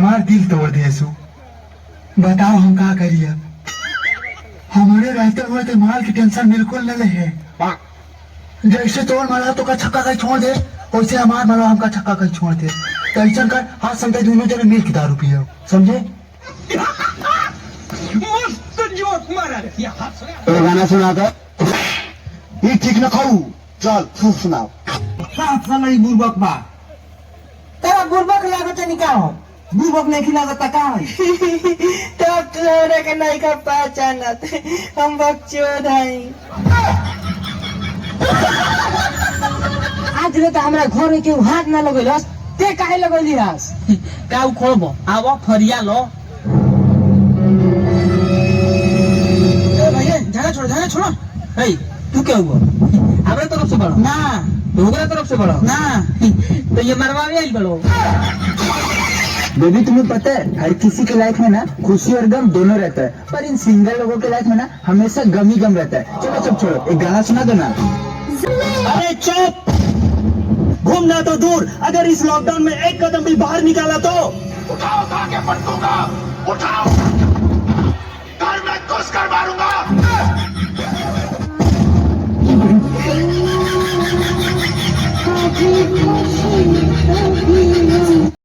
हमार दिल तोड़ दे सु। बताओ हम क्या करिए। हमारे रहते हुए तो माल की टेंशन बिल्कुल न रहे। जैसे तोड़ मारा तो का छक्का कहीं छोड़ दे, वैसे हमार मारा हमका छक्का कहीं छोड़ दे। तो ऐसा कर हाथ समझे दोनों जने मिल के दारू पियो, समझे? मस्त जोक मारा रे ये हाथ सुना। तो गाना सुना दो। ये ठीक न खाऊ। चल तू सुनाओ। साफ समय बुर्बक बा तेरा बुर्बक लागत नहीं का हो बुर्बक नहीं खिलागत का है तब तोरे के नहीं का पहचानत हम बकचोद हई। आज रे तो हमरा घर में केहू हाथ ना लगैलस ते काहे लगैली हस का उखड़बो आवा फरिया लो। ए भैया झगड़ा छोड़ो हे तू क्या हुआ हमरा तरफ से बड़ो ना ओकरा तरफ से बड़ो ना तो ये मरवावे आई बड़ो। बेबी तुम्हें पता है हर किसी के लाइफ में ना खुशी और गम दोनों रहता है, पर इन सिंगल लोगों के लाइफ में ना हमेशा गम ही गम रहता है। चलो सब छोड़ो, एक गाना सुना दो ना। अरे चुप, घूमना तो दूर, अगर इस लॉकडाउन में एक कदम भी बाहर निकाला तो उठाओ ताकि पट्टू का उठाओ।